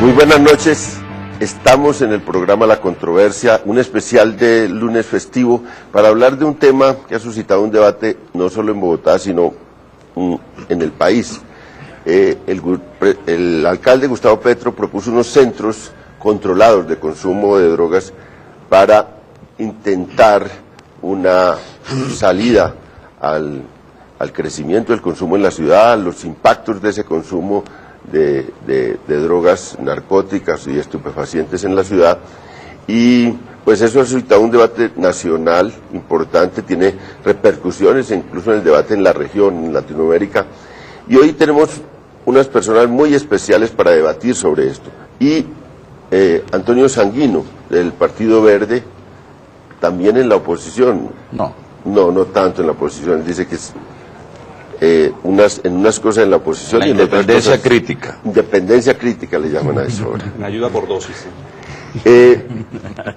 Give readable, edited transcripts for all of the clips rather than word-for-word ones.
Muy buenas noches. Estamos en el programa La Controversia, un especial de lunes festivo, para hablar de un tema que ha suscitado un debate no solo en Bogotá, sino en el país. El alcalde Gustavo Petro propuso unos centros controlados de consumo de drogas para intentar una salida al crecimiento del consumo en la ciudad, los impactos de ese consumo de drogas narcóticas y estupefacientes en la ciudad. Y pues eso ha suscitado un debate nacional importante, tiene repercusiones incluso en el debate en la región, en Latinoamérica. Y hoy tenemos unas personas muy especiales para debatir sobre esto. Y Antonio Sanguino, del Partido Verde, también en la oposición. No tanto en la oposición, dice que es en unas cosas en la oposición y en otras cosas... Independencia crítica. Independencia crítica le llaman a eso ahora. Me ayuda por dosis.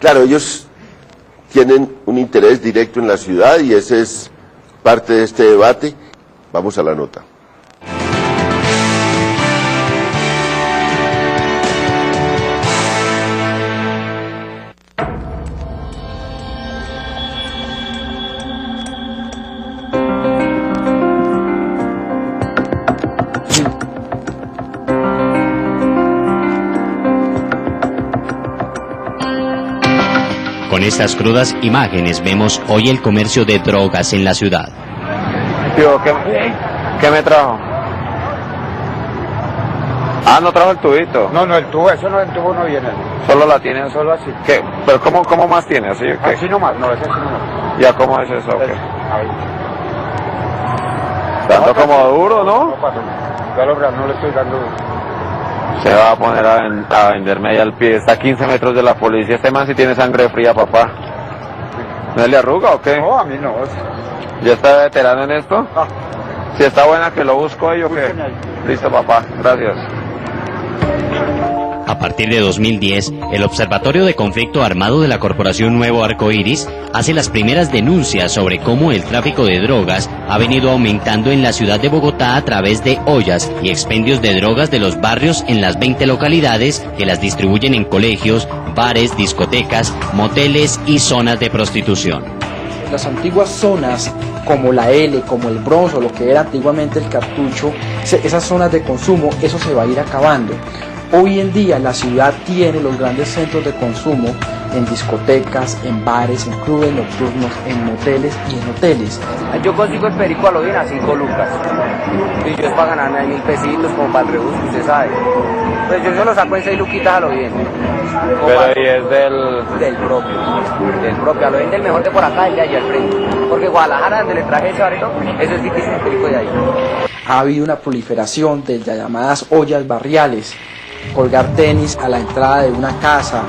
Claro, ellos tienen un interés directo en la ciudad y ese es parte de este debate. Vamos a la nota. Con estas crudas imágenes vemos hoy el comercio de drogas en la ciudad. Tío, ¿qué me trajo? Ah, ¿no trajo el tubito? No, el tubo, eso no, el tubo no viene. ¿Solo la tienen? Solo así. ¿Qué? ¿Pero cómo más tiene? ¿Así o qué? Así nomás, no, es así nomás. ¿Ya cómo es eso? ¿Qué? Ahí. Tanto como duro, ¿no? No pasa, ya lo real, no le estoy dando. Se va a poner a venderme ahí al pie. Está a 15 metros de la policía. Este man sí tiene sangre fría, papá. ¿No le arruga o qué? No, a mí no. ¿Ya está veterano en esto? Ah. Si está buena, que lo busco ahí o qué. Listo, papá. Gracias. A partir de 2010, el Observatorio de Conflicto Armado de la Corporación Nuevo Arcoíris hace las primeras denuncias sobre cómo el tráfico de drogas ha venido aumentando en la ciudad de Bogotá a través de ollas y expendios de drogas de los barrios en las 20 localidades que las distribuyen en colegios, bares, discotecas, moteles y zonas de prostitución. Las antiguas zonas como la L, como el Bronx o lo que era antiguamente el Cartucho, esas zonas de consumo, eso se va a ir acabando. Hoy en día la ciudad tiene los grandes centros de consumo en discotecas, en bares, en clubes nocturnos, en moteles y en hoteles. Yo consigo el perico a lo bien a 5 lucas. Y yo es para ganarme 1.000 pesitos como para el rebus, usted sabe. Pues yo se lo saco en 6 luquitas a lo bien. Pero y es del propio, a lo bien del mejor de por acá, el de allá al frente. Porque Guadalajara, donde le traje ese barrio, eso es difícil el perico de ahí. Ha habido una proliferación de las llamadas ollas barriales. Colgar tenis a la entrada de una casa,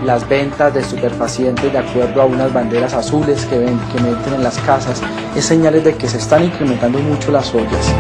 las ventas de estupefacientes de acuerdo a unas banderas azules que meten en las casas, es señales de que se están incrementando mucho las ollas.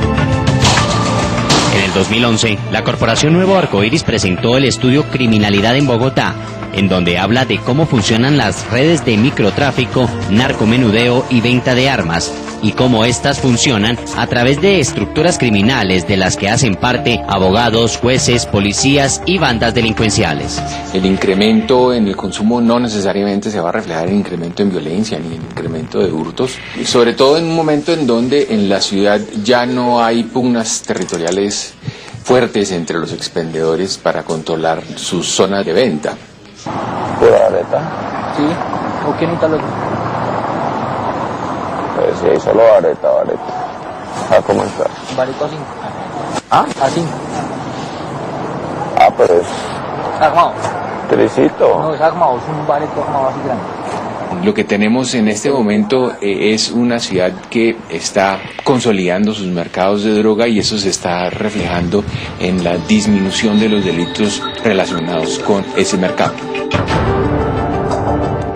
En el 2011, la Corporación Nuevo Arcoíris presentó el estudio Criminalidad en Bogotá, en donde habla de cómo funcionan las redes de microtráfico, narcomenudeo y venta de armas, y cómo estas funcionan a través de estructuras criminales de las que hacen parte abogados, jueces, policías y bandas delincuenciales. El incremento en el consumo no necesariamente se va a reflejar en incremento en violencia ni en incremento de hurtos, y sobre todo en un momento en donde en la ciudad ya no hay pugnas territoriales fuertes entre los expendedores para controlar sus zonas de venta. ¿Pura areta? ¿Sí? ¿O qué nota lo Pues sí, solo areta. ¿A cómo está? Bareto a 5. ¿Ah? A 5. Ah, pero es Armado. tricito. No, es armado, es un bareto armado así grande. Lo que tenemos en este momento es una ciudad que está consolidando sus mercados de droga y eso se está reflejando en la disminución de los delitos relacionados con ese mercado.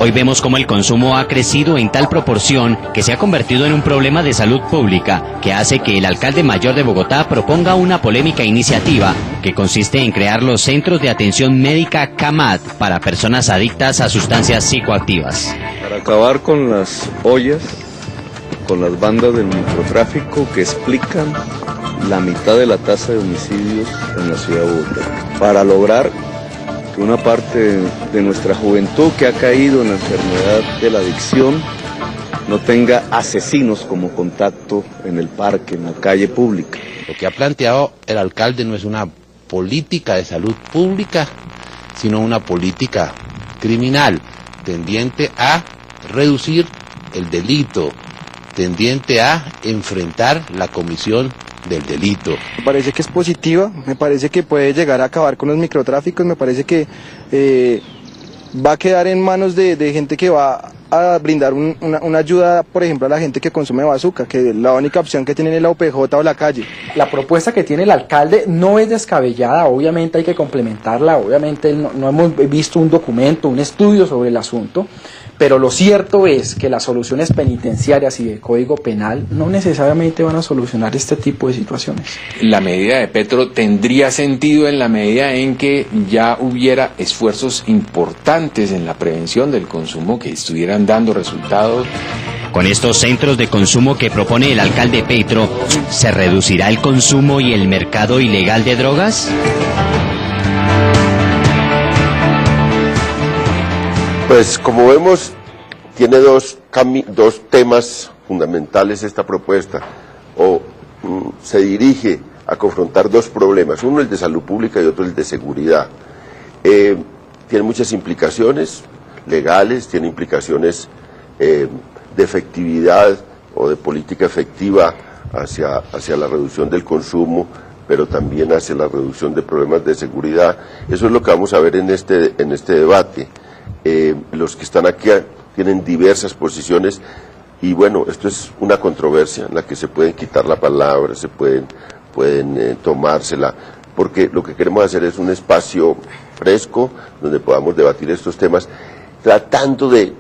Hoy vemos cómo el consumo ha crecido en tal proporción que se ha convertido en un problema de salud pública que hace que el alcalde mayor de Bogotá proponga una polémica iniciativa que consiste en crear los centros de atención médica CAMAT para personas adictas a sustancias psicoactivas. Para acabar con las ollas, con las bandas del microtráfico que explican la mitad de la tasa de homicidios en la ciudad de Bogotá, para lograr que una parte de nuestra juventud que ha caído en la enfermedad de la adicción no tenga asesinos como contacto en el parque, en la calle pública. Lo que ha planteado el alcalde no es una política de salud pública, sino una política criminal, tendiente a reducir el delito, tendiente a enfrentar la comisión del delito. Me parece que es positiva, me parece que puede llegar a acabar con los microtráficos, me parece que va a quedar en manos de gente que va a brindar una ayuda, por ejemplo, a la gente que consume bazuca, que la única opción que tienen es la OPJ o la calle. La propuesta que tiene el alcalde no es descabellada, obviamente hay que complementarla, obviamente no hemos visto un documento, un estudio sobre el asunto, pero lo cierto es que las soluciones penitenciarias y de código penal no necesariamente van a solucionar este tipo de situaciones. La medida de Petro tendría sentido en la medida en que ya hubiera esfuerzos importantes en la prevención del consumo que estuvieran dando resultados. Con estos centros de consumo que propone el alcalde Petro, ¿se reducirá el consumo y el mercado ilegal de drogas? Pues como vemos, tiene dos temas fundamentales esta propuesta, se dirige a confrontar dos problemas, uno el de salud pública y otro el de seguridad. Tiene muchas implicaciones legales, tiene implicaciones de efectividad o de política efectiva hacia la reducción del consumo, pero también hacia la reducción de problemas de seguridad. Eso es lo que vamos a ver en este debate. Los que están aquí tienen diversas posiciones y bueno, esto es una controversia en la que se pueden quitar la palabra, se pueden tomársela, porque lo que queremos hacer es un espacio fresco donde podamos debatir estos temas, tratando de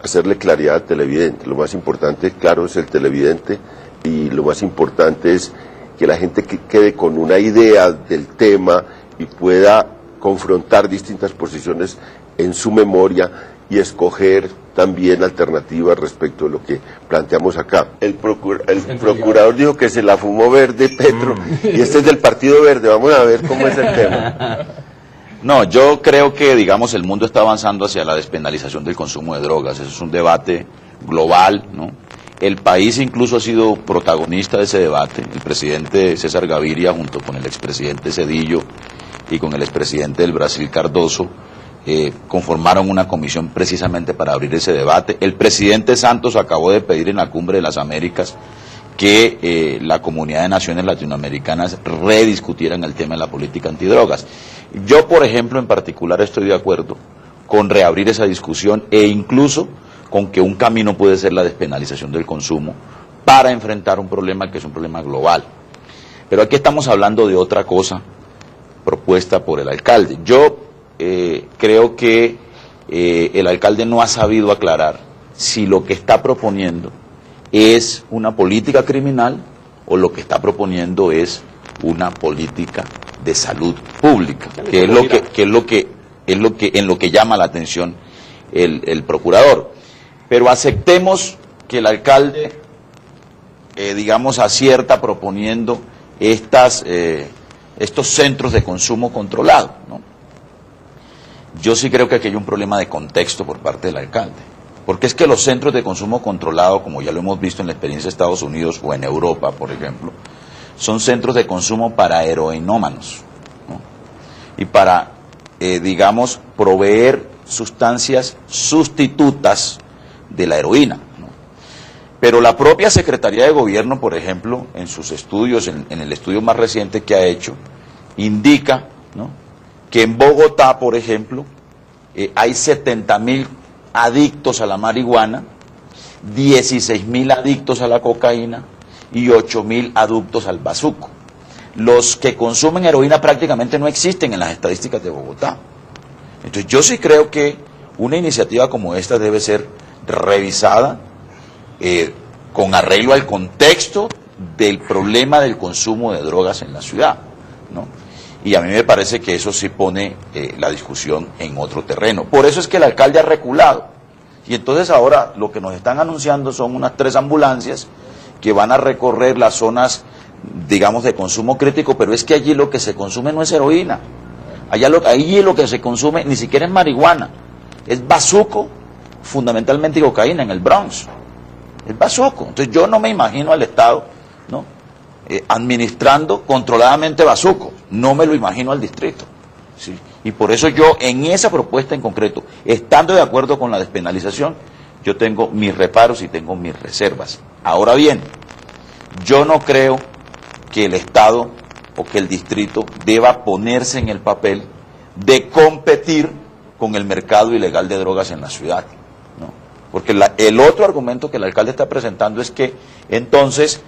hacerle claridad al televidente. Lo más importante, claro, es el televidente, y lo más importante es que la gente quede con una idea del tema y pueda confrontar distintas posiciones en su memoria y escoger también alternativas respecto a lo que planteamos acá. El procurador dijo que se la fumó verde Petro, y este es del Partido Verde. Vamos a ver cómo es el tema. No, yo creo que, digamos, el mundo está avanzando hacia la despenalización del consumo de drogas. Eso es un debate global, ¿no? El país incluso ha sido protagonista de ese debate. El presidente César Gaviria, junto con el expresidente Zedillo y con el expresidente del Brasil, Cardoso, conformaron una comisión precisamente para abrir ese debate. El presidente Santos acabó de pedir en la Cumbre de las Américas que la comunidad de naciones latinoamericanas rediscutieran el tema de la política antidrogas. Yo, por ejemplo, en particular estoy de acuerdo con reabrir esa discusión e incluso con que un camino puede ser la despenalización del consumo para enfrentar un problema que es un problema global. Pero aquí estamos hablando de otra cosa propuesta por el alcalde. Yo creo que el alcalde no ha sabido aclarar si lo que está proponiendo es una política criminal o lo que está proponiendo es una política de salud pública, que es lo que llama la atención el procurador. Pero aceptemos que el alcalde, digamos, acierta proponiendo estos centros de consumo controlado, ¿no? Yo sí creo que aquí hay un problema de contexto por parte del alcalde, porque es que los centros de consumo controlado, como ya lo hemos visto en la experiencia de Estados Unidos o en Europa, por ejemplo, son centros de consumo para heroinómanos, ¿no? Y para, digamos, proveer sustancias sustitutas de la heroína, ¿no? Pero la propia Secretaría de Gobierno, por ejemplo, en sus estudios, en el estudio más reciente que ha hecho, indica, ¿no?, que en Bogotá, por ejemplo, hay 70.000 adictos a la marihuana, 16.000 adictos a la cocaína y 8.000 adictos al bazuco. Los que consumen heroína prácticamente no existen en las estadísticas de Bogotá. Entonces yo sí creo que una iniciativa como esta debe ser revisada con arreglo al contexto del problema del consumo de drogas en la ciudad, ¿no? Y a mí me parece que eso sí pone la discusión en otro terreno. Por eso es que el alcalde ha reculado. Y entonces ahora lo que nos están anunciando son unas 3 ambulancias que van a recorrer las zonas digamos, de consumo crítico, pero es que allí lo que se consume no es heroína. Allí lo que se consume ni siquiera es marihuana, es bazuco, fundamentalmente cocaína en el Bronx. Es bazuco. Entonces yo no me imagino al Estado, ¿no?, administrando controladamente bazuco. No me lo imagino al distrito. ¿Sí? Y por eso yo, en esa propuesta en concreto, estando de acuerdo con la despenalización, yo tengo mis reparos y tengo mis reservas. Ahora bien, yo no creo que el Estado o que el distrito deba ponerse en el papel de competir con el mercado ilegal de drogas en la ciudad, ¿no? Porque el otro argumento que el alcalde está presentando es que entonces,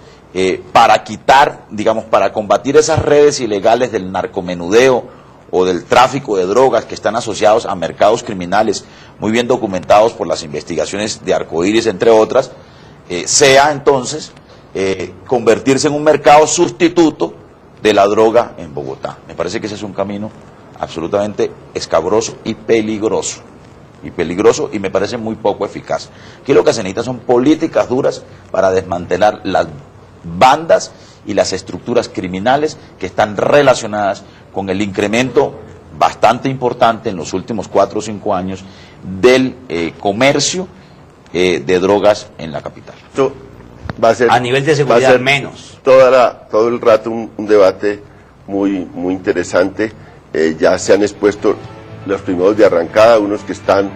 para quitar, digamos, para combatir esas redes ilegales del narcomenudeo o del tráfico de drogas que están asociados a mercados criminales muy bien documentados por las investigaciones de Arcoíris, entre otras, sea entonces convertirse en un mercado sustituto de la droga en Bogotá. Me parece que ese es un camino absolutamente escabroso y peligroso, y me parece muy poco eficaz. Aquí lo que se necesita son políticas duras para desmantelar las bandas y las estructuras criminales que están relacionadas con el incremento bastante importante en los últimos 4 o 5 años del comercio de drogas en la capital. Esto va a ser, a nivel de seguridad menos. Todo el rato un debate muy interesante. Ya se han expuesto los primeros de arrancada, unos que están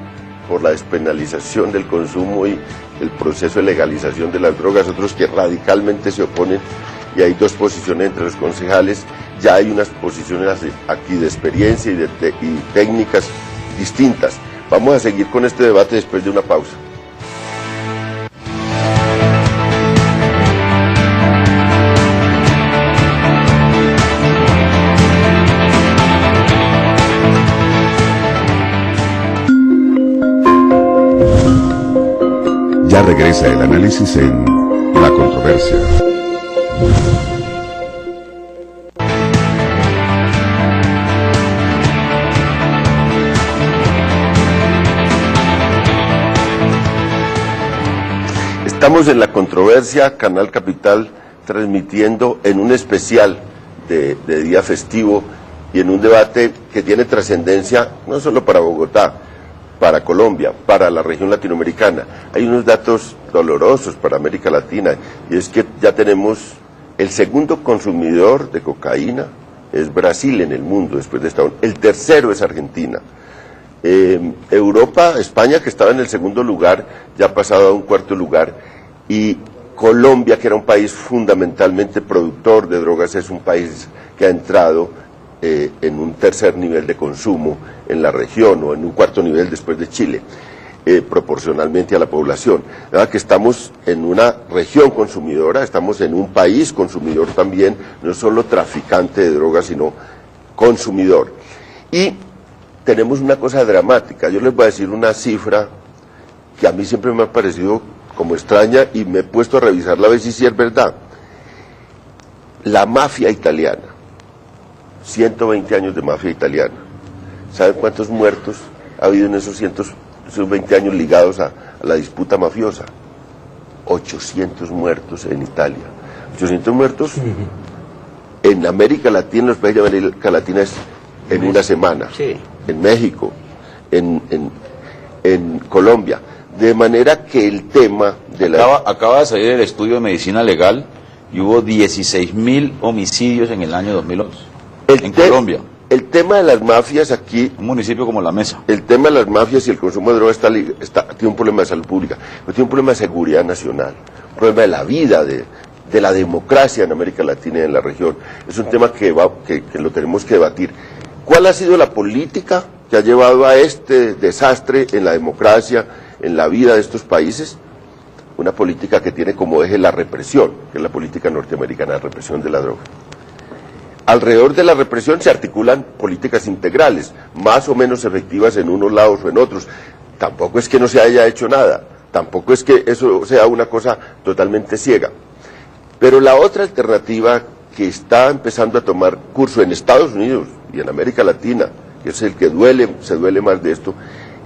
por la despenalización del consumo y el proceso de legalización de las drogas, otros que radicalmente se oponen, y hay 2 posiciones entre los concejales. Ya hay unas posiciones aquí de experiencia y técnicas distintas. Vamos a seguir con este debate después de una pausa. Ya regresa el análisis en La Controversia. Estamos en La Controversia, Canal Capital, transmitiendo en un especial de día festivo y en un debate que tiene trascendencia no solo para Bogotá, para Colombia, para la región latinoamericana. Hay unos datos dolorosos para América Latina, y es que ya tenemos el segundo consumidor de cocaína, es Brasil en el mundo, después de Estados Unidos. El tercero es Argentina. Europa, España, que estaba en el segundo lugar, ya ha pasado a un cuarto lugar, y Colombia, que era un país fundamentalmente productor de drogas, es un país que ha entrado en un tercer nivel de consumo en la región, o en un cuarto nivel después de Chile, proporcionalmente a la población. ¿Verdad? Que estamos en una región consumidora, estamos en un país consumidor también, no solo traficante de drogas, sino consumidor. Y tenemos una cosa dramática. Yo les voy a decir una cifra que a mí siempre me ha parecido como extraña, y me he puesto a revisarla a ver si sí es verdad. La mafia italiana, 120 años de mafia italiana. ¿Saben cuántos muertos ha habido en esos 120 años ligados a la disputa mafiosa? 800 muertos en Italia. 800 muertos en América Latina, en los países de América Latina es en una semana. Sí. En México, en Colombia. De manera que el tema de la... Acaba de salir el estudio de medicina legal y hubo 16.000 homicidios en el año 2011 en Colombia. El tema de las mafias aquí... Un municipio como La Mesa. El tema de las mafias y el consumo de drogas tiene un problema de salud pública, pero tiene un problema de seguridad nacional, un problema de la vida, de la democracia en América Latina y en la región. Es un tema que lo tenemos que debatir. ¿Cuál ha sido la política que ha llevado a este desastre en la democracia, en la vida de estos países? Una política que tiene como eje la represión, que es la política norteamericana de represión de la droga. Alrededor de la represión se articulan políticas integrales, más o menos efectivas en unos lados o en otros. Tampoco es que no se haya hecho nada, tampoco es que eso sea una cosa totalmente ciega. Pero la otra alternativa que está empezando a tomar curso en Estados Unidos y en América Latina, que es el que se duele más de esto,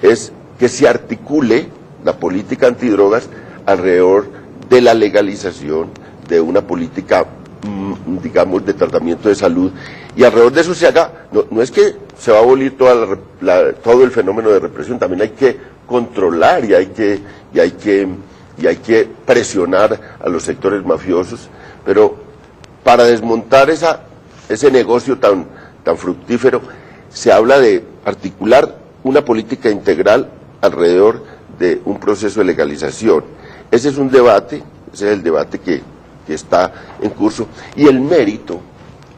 es que se articule la política antidrogas alrededor de la legalización de una política digamos, de tratamiento de salud, y alrededor de eso se haga, no es que se va a abolir todo el fenómeno de represión, también hay que controlar y hay que presionar a los sectores mafiosos, pero para desmontar ese negocio tan fructífero, se habla de articular una política integral alrededor de un proceso de legalización. Ese es un debate, ese es el debate que está en curso, y el mérito,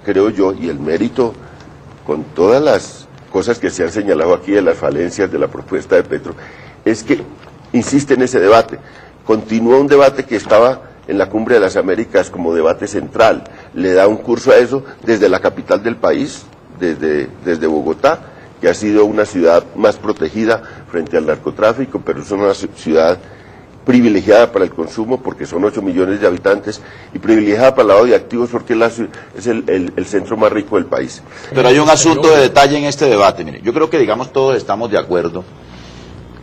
creo yo, y el mérito con todas las cosas que se han señalado aquí de las falencias de la propuesta de Petro, es que insiste en ese debate, continúa un debate que estaba en la Cumbre de las Américas como debate central, le da un curso a eso desde la capital del país, desde Bogotá, que ha sido una ciudad más protegida frente al narcotráfico, pero es una ciudad privilegiada para el consumo porque son 8 millones de habitantes y privilegiada para el lavado de activos porque es el centro más rico del país. Pero hay un asunto de detalle en este debate. Mire, yo creo que digamos todos estamos de acuerdo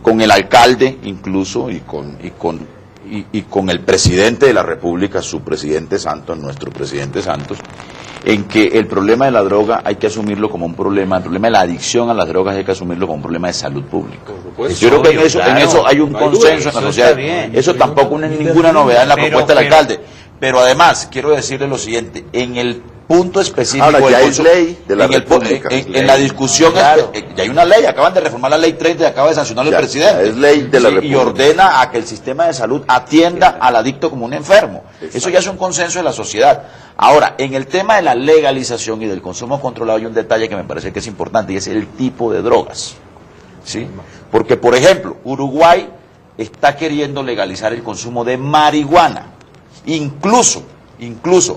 con el alcalde incluso y con el presidente de la República, su presidente Santos, nuestro presidente Santos, en que el problema de la droga hay que asumirlo como un problema, el problema de la adicción a las drogas hay que asumirlo como un problema de salud pública. Yo creo que en eso hay un consenso en la sociedad. Eso tampoco es ninguna novedad en la propuesta del alcalde. Pero además, quiero decirle lo siguiente, en el punto específico ahora, ya es ley de la República. En la discusión, ya hay una ley, acaban de reformar la ley 30 y acaba de sancionar el presidente. Es ley de la República. Y ordena a que el sistema de salud atienda al adicto como un enfermo. Eso ya es un consenso de la sociedad. Ahora, en el tema de la legalización y del consumo controlado hay un detalle que me parece que es importante y es el tipo de drogas. ¿Sí? Porque, por ejemplo, Uruguay está queriendo legalizar el consumo de marihuana. Incluso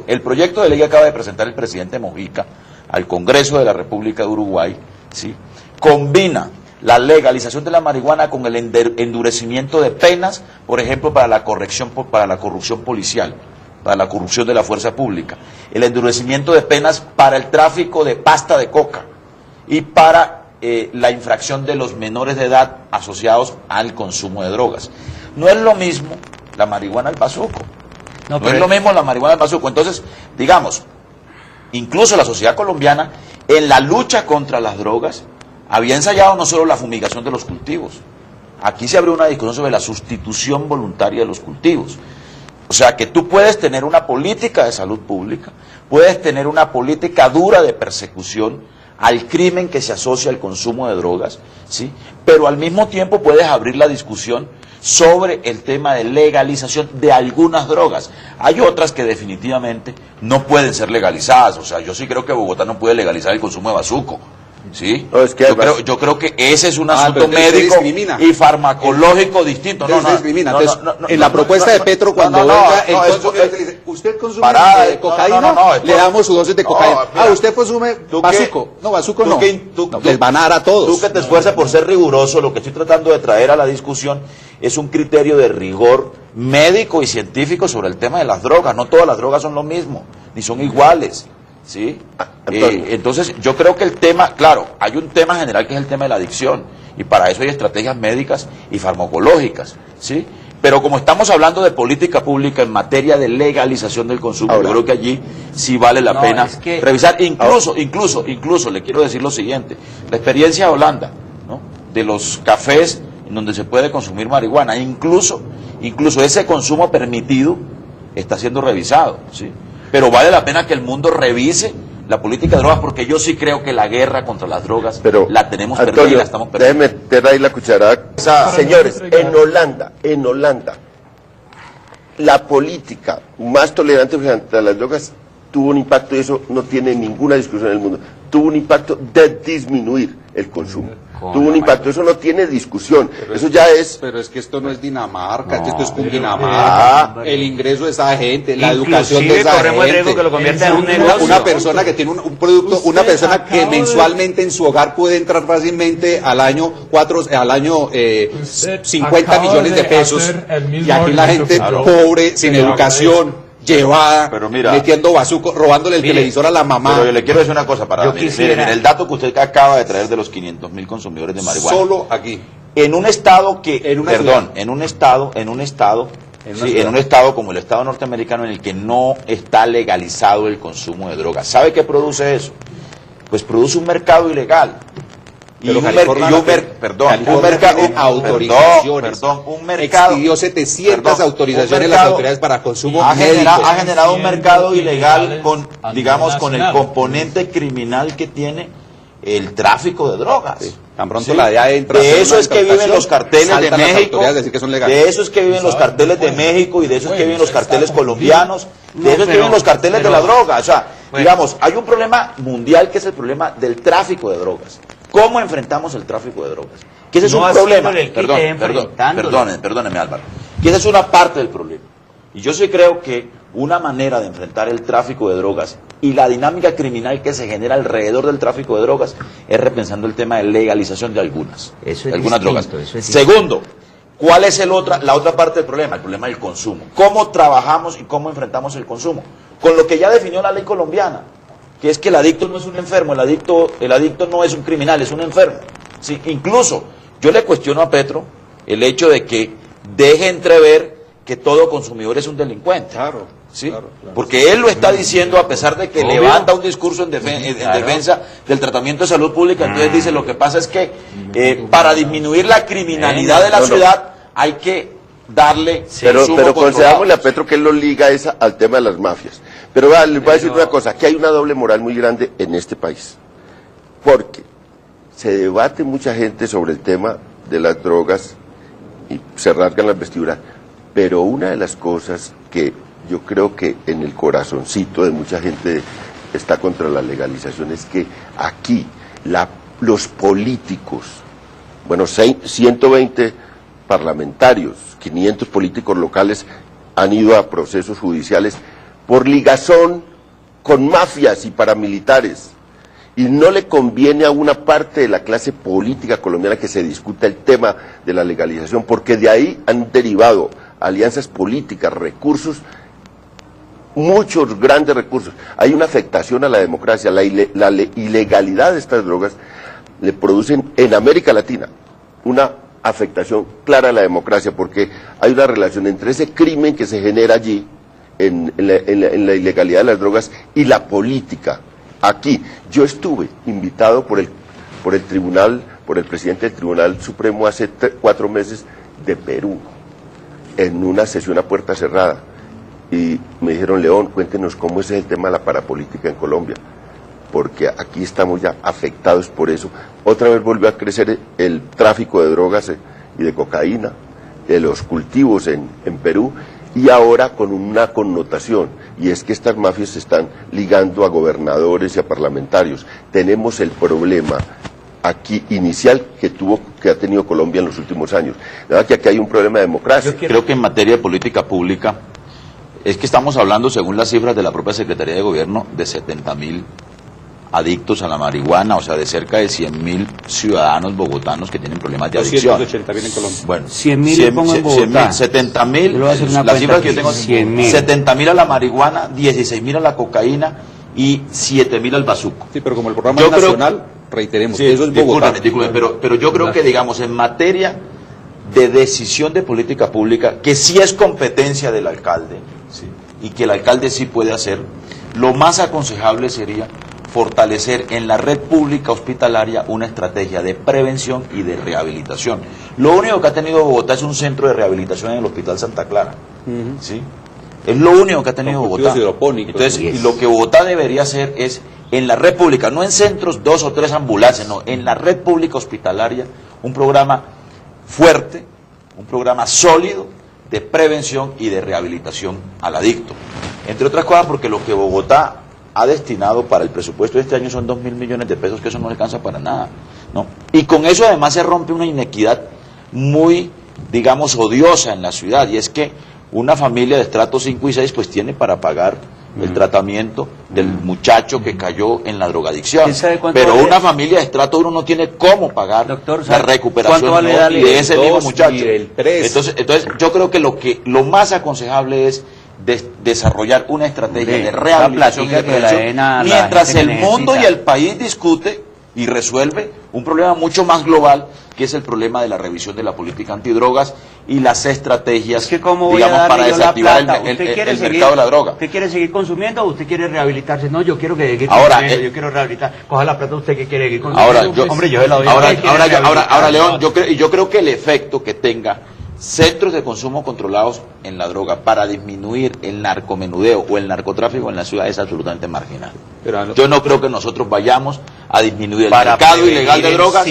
el proyecto de ley que acaba de presentar el presidente Mojica al Congreso de la República de Uruguay, ¿sí?, combina la legalización de la marihuana con el endurecimiento de penas, por ejemplo, para la corrupción policial, para la corrupción de la fuerza pública, el endurecimiento de penas para el tráfico de pasta de coca y para la infracción de los menores de edad asociados al consumo de drogas. No es lo mismo la marihuana al bazuco. No es lo mismo la marihuana al bazuco. Entonces, digamos, incluso la sociedad colombiana, en la lucha contra las drogas, había ensayado no solo la fumigación de los cultivos. Aquí se abrió una discusión sobre la sustitución voluntaria de los cultivos. O sea, que tú puedes tener una política de salud pública, puedes tener una política dura de persecución al crimen que se asocia al consumo de drogas, ¿sí?, pero al mismo tiempo puedes abrir la discusión sobre el tema de legalización de algunas drogas. Hay otras que definitivamente no pueden ser legalizadas. O sea, yo sí creo que Bogotá no puede legalizar el consumo de bazuco. ¿Sí? No, es que yo creo que ese es un asunto médico y farmacológico distinto. En la propuesta de Petro, cuando usted consume cocaína, le damos su dosis de cocaína. Usted consume bazuco. No, bazuco no. Les van a dar a todos. Tú que te esfuerzas por ser riguroso, lo que estoy tratando de traer a la discusión es un criterio de rigor médico y científico sobre el tema de las drogas. No todas las drogas son lo mismo, ni son iguales. ¿Sí? Entonces yo creo que el tema, claro, hay un tema general que es el tema de la adicción y para eso hay estrategias médicas y farmacológicas, ¿sí? Pero como estamos hablando de política pública en materia de legalización del consumo, yo creo que allí sí vale la pena revisar, incluso le quiero decir lo siguiente, la experiencia de Holanda, ¿no?, de los cafés en donde se puede consumir marihuana, incluso ese consumo permitido está siendo revisado, ¿sí? Pero vale la pena que el mundo revise la política de drogas, porque yo sí creo que la guerra contra las drogas la tenemos perdida y la estamos perdiendo. Déjeme meter ahí la cucharada. Señores, en Holanda, la política más tolerante frente a las drogas tuvo un impacto, y eso no tiene ninguna discusión en el mundo, tuvo un impacto de disminuir el consumo. Tuvo un impacto, eso no tiene discusión, eso ya es... Pero es que esto no es Dinamarca, esto es Cundinamarca, el ingreso de esa gente, la educación de esa gente, que lo convierte en un negocio. Una persona que tiene un producto, una persona que mensualmente en su hogar puede entrar fácilmente al año 50 millones de pesos, y aquí la gente pobre, sin educación, llevada, metiendo bazuco, robándole el televisor a la mamá. Pero yo le quiero decir una cosa para mire, el dato que usted acaba de traer de los 500.000 consumidores de marihuana. Solo aquí. En un estado que, en un estado Sí, en un estado como el estado norteamericano en el que no está legalizado el consumo de drogas. ¿Sabe qué produce eso? Pues produce un mercado ilegal. Pero un California expidió 700 autorizaciones las autoridades para consumo médico. Ha generado un mercado ilegal con, digamos, con el componente criminal que tiene el tráfico de drogas. Sí. Tan pronto la DEA entra. De eso es que viven los carteles de México. De eso es que viven los carteles de México y de eso es que viven los carteles colombianos. De eso es que viven los carteles de la droga. O sea, digamos, hay un problema mundial que es el problema del tráfico de drogas. ¿Cómo enfrentamos el tráfico de drogas? Que ese es un problema. Perdóneme Álvaro. Que esa es una parte del problema. Y yo sí creo que una manera de enfrentar el tráfico de drogas y la dinámica criminal que se genera alrededor del tráfico de drogas es repensando el tema de legalización de algunas drogas. Segundo, ¿cuál es la otra parte del problema? El problema del consumo. ¿Cómo trabajamos y cómo enfrentamos el consumo? Con lo que ya definió la ley colombiana, que es que el adicto no es un enfermo, el adicto no es un criminal, es un enfermo. Sí, incluso yo le cuestiono a Petro el hecho de que deje entrever que todo consumidor es un delincuente. Claro. ¿Sí? Claro. Porque él lo está diciendo a pesar de que levanta un discurso en defensa del tratamiento de salud pública. Entonces dice, lo que pasa es que para disminuir la criminalidad de la ciudad hay que darle pero concedámosle a Petro que él lo liga al tema de las mafias. Pero les voy a decir una cosa, que hay una doble moral muy grande en este país, porque se debate mucha gente sobre el tema de las drogas y se rasgan las vestiduras, pero una de las cosas que yo creo que en el corazoncito de mucha gente está contra la legalización es que aquí los políticos, 120 parlamentarios, 500 políticos locales han ido a procesos judiciales por ligazón con mafias y paramilitares, y no le conviene a una parte de la clase política colombiana que se discuta el tema de la legalización, porque de ahí han derivado alianzas políticas, recursos, muchos grandes recursos. Hay una afectación a la democracia, la ilegalidad de estas drogas le producen en América Latina una afectación clara a la democracia, porque hay una relación entre ese crimen que se genera allí, en la ilegalidad de las drogas, y la política. Aquí, yo estuve invitado por el presidente del Tribunal Supremo hace 4 meses de Perú, en una sesión a puerta cerrada, y me dijeron, León, cuéntenos cómo es el tema de la parapolítica en Colombia, porque aquí estamos ya afectados por eso. Otra vez volvió a crecer el tráfico de drogas y de cocaína, de los cultivos en Perú, y ahora con una connotación, y es que estas mafias se están ligando a gobernadores y a parlamentarios. Tenemos el problema aquí inicial que ha tenido Colombia en los últimos años. La verdad que aquí hay un problema de democracia. Creo que en materia de política pública es que estamos hablando, según las cifras de la propia Secretaría de Gobierno, de 70.000 adictos a la marihuana, o sea, de cerca de 100.000 ciudadanos bogotanos que tienen problemas de adicción. 280.000 en Colombia. Bueno, 100.000 pongo en Bogotá. 70.000, las cifras que yo tengo, 70.000 a la marihuana, 16.000 a la cocaína y 7.000 al bazuco. Sí, pero como el programa es nacional, reiteremos, eso es Bogotá. Pero yo creo que, digamos, en materia de decisión de política pública, que sí es competencia del alcalde, ¿sí?, y que el alcalde sí puede hacer, lo más aconsejable sería fortalecer en la red pública hospitalaria una estrategia de prevención y de rehabilitación. Lo único que ha tenido Bogotá es un centro de rehabilitación en el Hospital Santa Clara. ¿Sí? Es lo único que ha tenido Bogotá. Entonces, y lo que Bogotá debería hacer es, en la red pública, no en centros, 2 o 3 ambulancias, no, en la red pública hospitalaria, un programa fuerte, un programa sólido de prevención y de rehabilitación al adicto. Entre otras cosas porque lo que Bogotá ha destinado para el presupuesto de este año son 2.000 millones de pesos, que eso no alcanza para nada, ¿no? Y con eso además se rompe una inequidad muy, digamos, odiosa en la ciudad, y es que una familia de estratos 5 y 6 pues tiene para pagar el tratamiento del muchacho que cayó en la drogadicción, pero una familia de estrato 1 no tiene cómo pagar, doctor, la recuperación de ese mismo muchacho. Entonces yo creo que lo más aconsejable es desarrollar una estrategia de rehabilitación y de prevención, mientras el mundo y el país discute y resuelve un problema mucho más global, que es el problema de la revisión de la política antidrogas y las estrategias, digamos, para desactivar el mercado de la droga. ¿Usted quiere seguir consumiendo o usted quiere rehabilitarse? No, yo quiero seguir consumiendo, yo quiero rehabilitar. Coja la plata, ¿usted que quiere seguir consumiendo? Ahora, León, yo creo que el efecto que tenga centros de consumo controlados en la droga para disminuir el narcomenudeo o el narcotráfico en la ciudad es absolutamente marginal. Yo no creo que nosotros vayamos a disminuir el mercado ilegal de drogas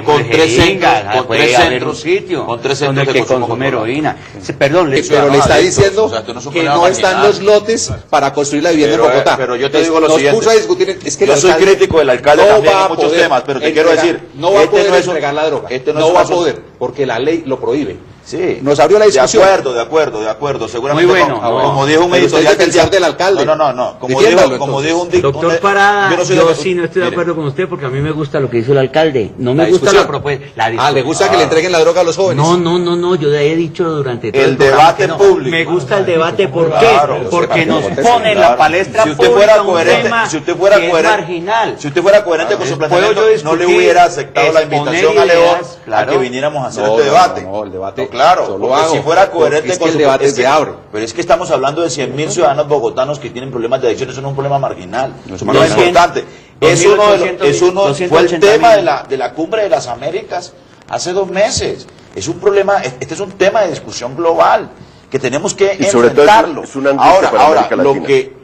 con tres centros de consumo heroína. Perdón, pero le está diciendo que no están los lotes para construir la vivienda en Bogotá. Pero yo te digo lo siguiente. Puso a discutir, es que yo soy crítico del alcalde también en muchos temas, pero te quiero decir, no va a poder entregar la droga. No va a poder, porque la ley lo prohíbe. Sí, nos abrió la discusión. De acuerdo. Seguramente, muy bueno, como dijo un editorial del alcalde. No. Como dijo un doctor Parada, yo sí no estoy de acuerdo con usted, porque a mí me gusta lo que hizo el alcalde. No me gusta la propuesta. ¿Le gusta que le entreguen la droga a los jóvenes? No, yo he dicho durante todo el debate público. Me gusta el debate, ¿por qué? Porque nos pone en la palestra pública un tema que es marginal. Si usted fuera coherente con su planteamiento, no le hubiera aceptado la invitación a León a que viniéramos a hacer este debate. No, el debate. Claro, porque si fuera coherente con el debate se abre. Pero es que estamos hablando de 100.000 ciudadanos bogotanos que tienen problemas de adicción. Eso no es un problema marginal, es un problema importante. Fue el tema de la Cumbre de las Américas hace 2 meses. Es un problema, este es un tema de discusión global que tenemos que enfrentarlo. Ahora,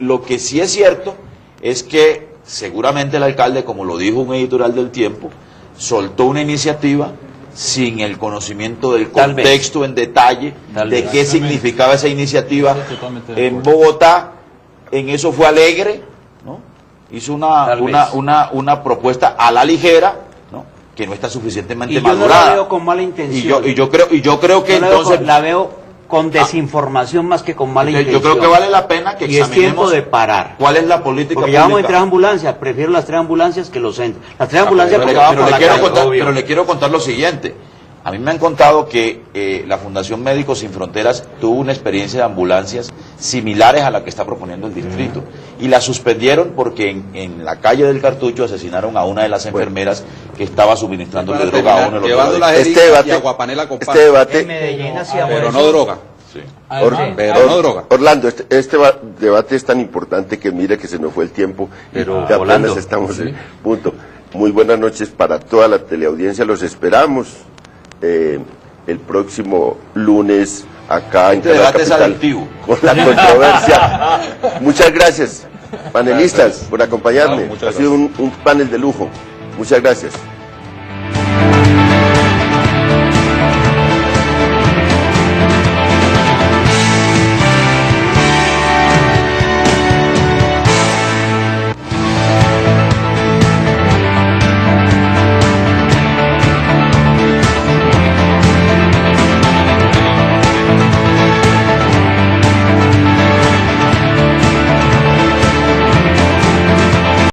lo que sí es cierto es que seguramente el alcalde, como lo dijo un editorial del Tiempo, soltó una iniciativa sin el conocimiento del contexto en detalle de qué significaba esa iniciativa en Bogotá. En eso fue alegre, ¿no? Hizo una propuesta a la ligera, ¿no? Que no está suficientemente madurada. Yo no la veo con mala intención. Y yo creo que entonces la veo con desinformación más que con mala intención. Yo creo que vale la pena que examinemos. Y es tiempo de parar. ¿Cuál es la política porque ya vamos en 3 ambulancias. Prefiero las 3 ambulancias que los centros. Las 3 ambulancias porque van por la calle. Pero le quiero contar lo siguiente. A mí me han contado que la Fundación Médicos Sin Fronteras tuvo una experiencia de ambulancias similares a la que está proponiendo el distrito. Y la suspendieron porque en la calle del Cartucho asesinaron a una de las enfermeras que estaba suministrando droga a uno de los Este debate, pero no droga. Sí. Pero no droga. Orlando, este debate es tan importante que mire que se nos fue el tiempo, pero apenas estamos en punto. Muy buenas noches para toda la teleaudiencia, los esperamos el próximo lunes acá en Canal Capital con la controversia. Muchas gracias, panelistas, por acompañarme. Ha sido un panel de lujo. Muchas gracias.